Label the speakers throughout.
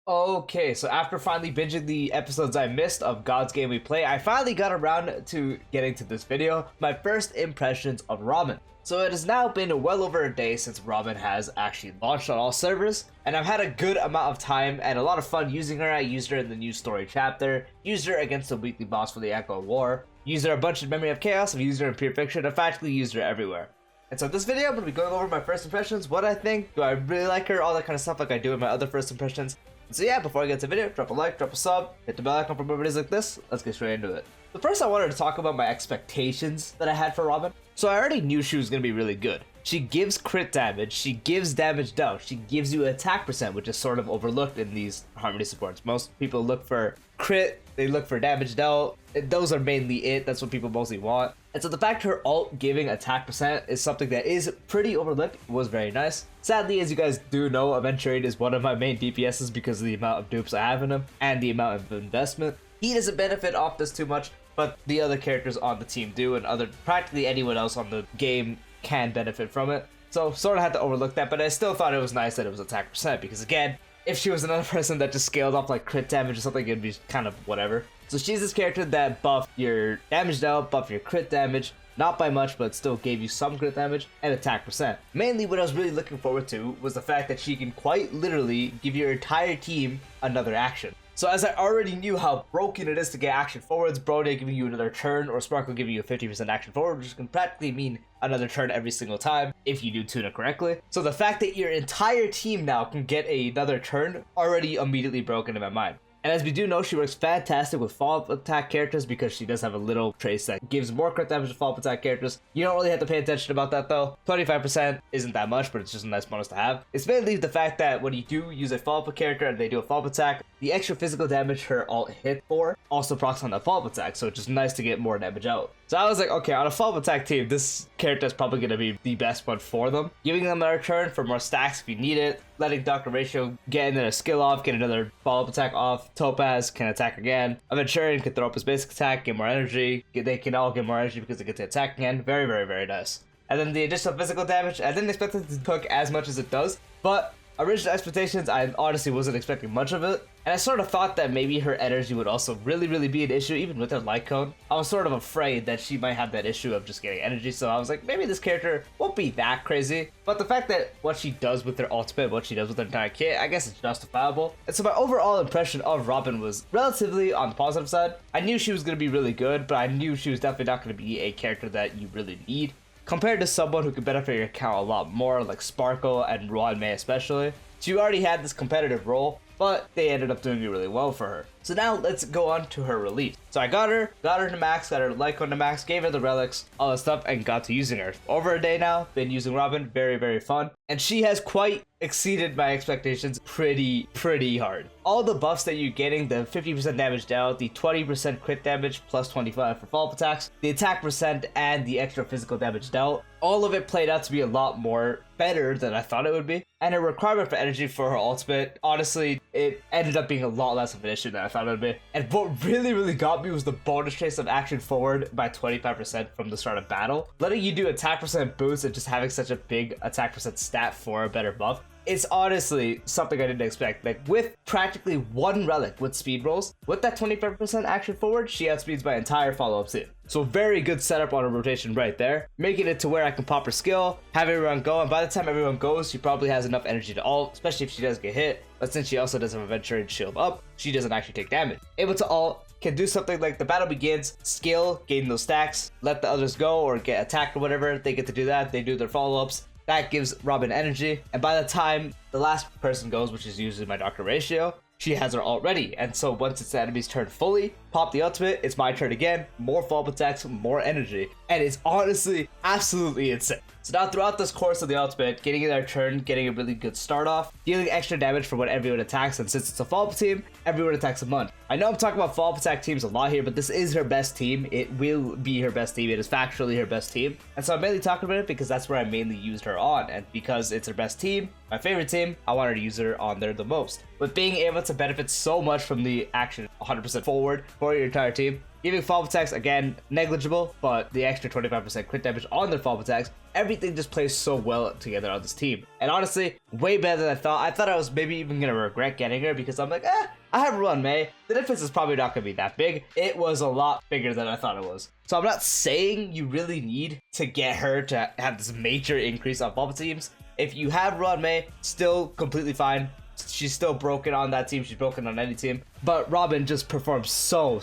Speaker 1: Okay, so after finally binging the episodes I missed of God's Game We Play, I finally got around to getting to this video, my first impressions of Robin. So it has now been well over a day since Robin has actually launched on all servers, and I've had a good amount of time and a lot of fun using her. I used her in the new story chapter, used her against the weekly boss for the Echo War, used her a bunch in Memory of Chaos, I've used her in Pure Fiction, I've practically used her everywhere. And so this video, I'm going to be going over my first impressions, what I think, do I really like her, all that kind of stuff like I do in my other first impressions. So yeah, before I get to the video, drop a like, drop a sub, hit the bell icon for more videos like this. Let's get straight into it. So first I wanted to talk about my expectations that I had for Robin. So I already knew she was going to be really good. She gives crit damage, she gives damage dealt, she gives you attack percent, which is sort of overlooked in these Harmony supports. Most people look for crit, they look for damage dealt, those are mainly it, that's what people mostly want. And so the fact her ult giving attack percent is something that is pretty overlooked was very nice. Sadly, as you guys do know, Aventurine is one of my main DPSs because of the amount of dupes I have in him and the amount of investment. He doesn't benefit off this too much, but the other characters on the team do, and practically anyone else on the game can benefit from it. So sort of had to overlook that, but I still thought it was nice that it was attack percent, because again, if she was another person that just scaled off like crit damage or something, it'd be kind of whatever. So she's this character that buffed your damage dealt, buffed your crit damage, not by much, but still gave you some crit damage and attack percent. Mainly what I was really looking forward to was the fact that she can quite literally give your entire team another action. So as I already knew how broken it is to get action forwards, Brode giving you another turn or Sparkle giving you a 50% action forward, which can practically mean another turn every single time if you do tune it correctly. So the fact that your entire team now can get another turn already immediately broken in my mind. And as we do know, she works fantastic with follow-up attack characters because she does have a little trace that gives more crit damage to follow-up attack characters. You don't really have to pay attention about that though. 25% isn't that much, but it's just a nice bonus to have. It's mainly the fact that when you do use a follow-up character and they do a follow-up attack, the extra physical damage her ult hit for also procs on that follow-up attack, so it's just nice to get more damage out. So I was like, okay, on a follow-up attack team, this character is probably going to be the best one for them. Giving them their turn for more stacks if you need it, letting Dr. Ratio get another skill off, get another follow-up attack off, Topaz can attack again, Aventurine can throw up his basic attack, get more energy, they can all get more energy because they get to attack again. Very, very, very nice. And then the additional physical damage, I didn't expect it to cook as much as it does, but original expectations, I honestly wasn't expecting much of it. And I sort of thought that maybe her energy would also really be an issue, even with her light cone. I was sort of afraid that she might have that issue of just getting energy, so I was like, maybe this character won't be that crazy. But the fact that what she does with her ultimate, what she does with her entire kit, I guess it's justifiable. And so my overall impression of Robin was relatively on the positive side. I knew she was going to be really good, but I knew she was definitely not going to be a character that you really need, compared to someone who could benefit your account a lot more, like Sparkle and Ruan Mei especially. She already had this competitive role, but they ended up doing it really well for her. So now let's go on to her release. So I got her to max, got her Lycon to max, gave her the relics, all that stuff, and got to using her. Over a day now, been using Robin, very fun. And she has quite exceeded my expectations pretty hard. All the buffs that you're getting, the 50% damage dealt, the 20% crit damage plus 25 for follow-up attacks, the attack percent, and the extra physical damage dealt, all of it played out to be a lot more better than I thought it would be. And her requirement for energy for her ultimate, honestly, it ended up being a lot less of an issue than I thought it would be. And what really got me was the bonus chase of action forward by 25% from the start of battle. Letting you do attack percent boost and just having such a big attack percent stat for a better buff. It's honestly something I didn't expect. Like, with practically one relic with speed rolls, with that 25% action forward, she outspeeds my entire follow-up team. So very good setup on a rotation right there, making it to where I can pop her skill, have everyone go, and by the time everyone goes, she probably has enough energy to ult, especially if she does get hit. But since she also does have Aventurine shield up, she doesn't actually take damage. Able to ult, can do something like the battle begins, skill, gain those stacks, let the others go or get attacked or whatever, they get to do that, they do their follow-ups. That gives Robin energy, and by the time the last person goes, which is usually my Dr. Ratio, she has her ult ready. And so once it's the enemy's turn fully, pop the ultimate, it's my turn again, more follow-up attacks, more energy, and it's honestly absolutely insane. So now throughout this course of the ultimate, getting in their turn, getting a really good start off, dealing extra damage for when everyone attacks, and since it's a follow-up team, everyone attacks a month. I know I'm talking about follow-up attack teams a lot here, but this is her best team. It will be her best team. It is factually her best team. And so I'm mainly talking about it because that's where I mainly used her on, and because it's her best team, my favorite team, I wanted to use her on there the most. With being able to benefit so much from the action 100% forward for your entire team, Giving follow-up attacks, again, negligible, but the extra 25% crit damage on their follow-up attacks, everything just plays so well together on this team. And honestly, way better than I thought. I thought I was maybe even going to regret getting her because I'm like, I have Ruan Mei. The difference is probably not going to be that big. It was a lot bigger than I thought it was. So I'm not saying you really need to get her to have this major increase on follow-up teams. If you have Ruan Mei, still completely fine. She's still broken on that team. She's broken on any team. But Robin just performs so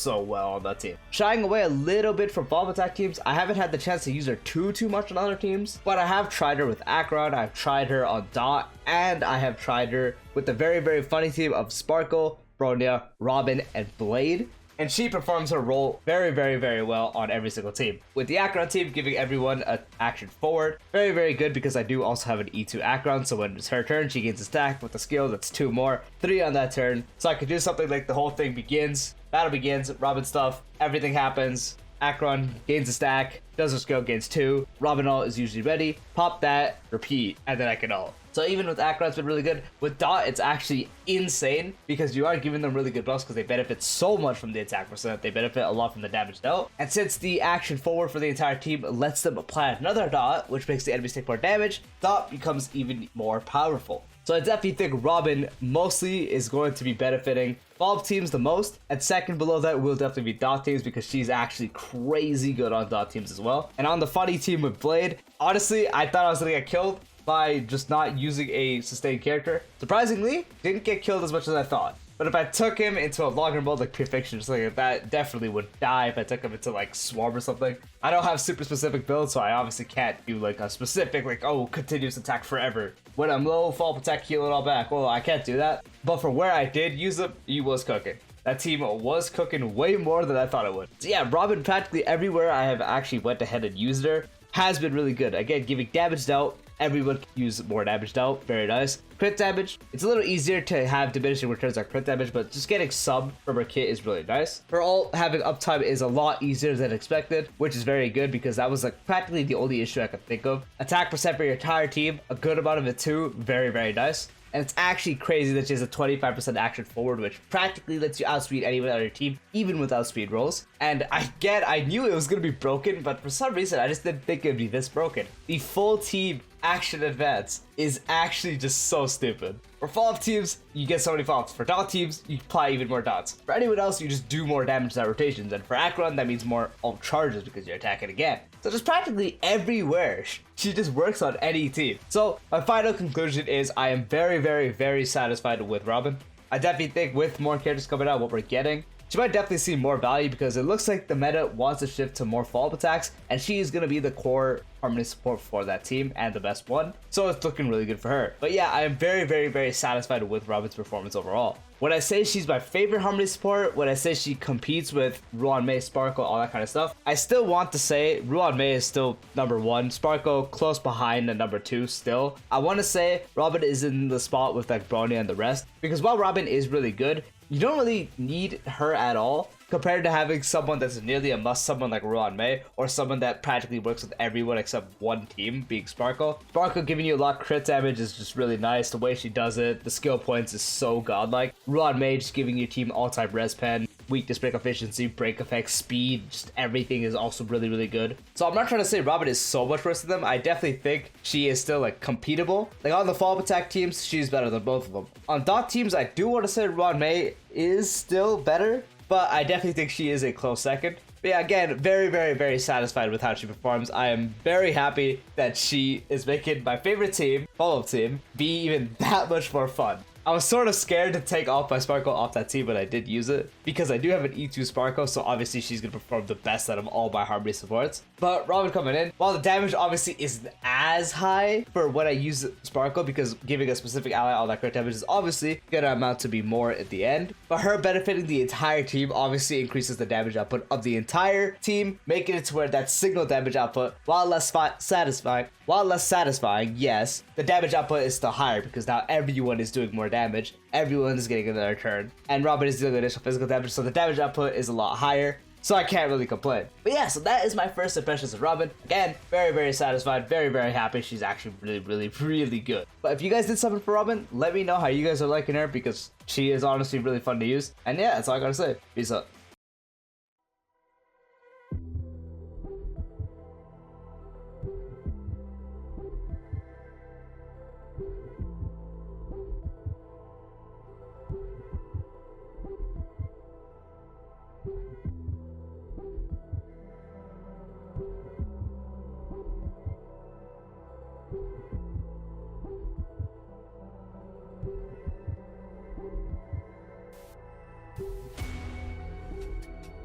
Speaker 1: well on that team. Shying away a little bit from follow-up attack teams, I haven't had the chance to use her too much on other teams. But I have tried her with Acheron, I've tried her on Dot, and I have tried her with the very funny team of Sparkle, Bronya, Robin, and Blade. And she performs her role very well on every single team. With the Acheron team, giving everyone an action forward. Very good because I do also have an E2 Acheron, so when it's her turn, she gains a stack with a skill that's 2 more, 3 on that turn. So I could do something like the whole thing begins, battle begins, Robin stuff, everything happens. Acheron gains a stack, does her skill, gains 2. Robin ult is usually ready. Pop that, repeat, and then I can ult. So even with Acheron, it's been really good. With Dot, it's actually insane because you are giving them really good buffs because they benefit so much from the attack percent. They benefit a lot from the damage dealt. And since the action forward for the entire team lets them apply another Dot, which makes the enemies take more damage, Dot becomes even more powerful. So I definitely think Robin mostly is going to be benefiting follow-up teams the most, and second below that will definitely be Dot teams because she's actually crazy good on Dot teams as well. And on the funny team with Blade, honestly, I thought I was gonna get killed by just not using a sustained character. Surprisingly, didn't get killed as much as I thought. But if I took him into a longer mode like Pure Fiction or something like that, definitely would die if I took him into like Swarm or something. I don't have super specific builds, so I obviously can't do like a specific like, oh, continuous attack forever. When I'm low, follow-up attack, heal it all back. Well, I can't do that. But for where I did use him, he was cooking. That team was cooking way more than I thought it would. So yeah, Robin practically everywhere I have actually went ahead and used her has been really good. Again, giving damage dealt. Everyone can use more damage dealt. Very nice. Crit damage. It's a little easier to have diminishing returns on crit damage, but just getting sub from her kit is really nice. Her ult having uptime is a lot easier than expected, which is very good because that was like practically the only issue I could think of. Attack percent for your entire team, a good amount of it too. Very nice. And it's actually crazy that she has a 25% action forward, which practically lets you outspeed anyone on your team, even without speed rolls. And I knew it was going to be broken, but for some reason, I just didn't think it would be this broken. The full team action advance is actually just so stupid. For follow-up teams, you get so many follow-ups. For Dot teams, you apply even more dots. For anyone else, you just do more damage at rotations. And for Acheron, that means more ult charges because you're attacking again. So just practically everywhere, she just works on any team. So my final conclusion is I am very satisfied with Robin. I definitely think with more characters coming out, what we're getting, she might definitely see more value because it looks like the meta wants to shift to more follow-up attacks, and she is going to be the core harmony support for that team and the best one. So it's looking really good for her. But yeah, I am very satisfied with Robin's performance overall. When I say she's my favorite harmony support, when I say she competes with Ruan Mei, Sparkle, all that kind of stuff, I still want to say Ruan Mei is still number 1, Sparkle close behind at number 2 still. I want to say Robin is in the spot with like Bronya and the rest, because while Robin is really good, you don't really need her at all compared to having someone that's nearly a must, someone like Ruan Mei, or someone that practically works with everyone except one team, being Sparkle. Sparkle giving you a lot of crit damage is just really nice. The way she does it, the skill points is so godlike. Ruan Mei just giving your team all-time res pen, weakness break efficiency, break effect, speed, just everything is also really good. So I'm not trying to say Robin is so much worse than them. I definitely think she is still like competable. Like on the follow-up attack teams, she's better than both of them. On Dot teams, I do want to say Ruan Mei is still better, but I definitely think she is a close second. But yeah, again, very satisfied with how she performs. I am very happy that she is making my favorite team, follow-up team, be even that much more fun. I was sort of scared to take off my Sparkle off that team, but I did use it because I do have an E2 Sparkle, so obviously she's going to perform the best out of all my harmony supports. But Robin coming in, while the damage obviously isn't as high for when I use Sparkle, because giving a specific ally all that crit damage is obviously going to amount to be more at the end. But her benefiting the entire team obviously increases the damage output of the entire team, making it to where that single damage output, while less satisfying, yes, the damage output is still higher because now everyone is doing more damage, everyone is getting another turn, and Robin is dealing with additional physical damage, so the damage output is a lot higher. So I can't really complain. But yeah, so that is my first impressions of Robin. Again, very satisfied, very happy. She's actually really good. But if you guys did something for Robin, let me know how you guys are liking her because she is honestly really fun to use. And yeah, that's all I gotta say. Peace out.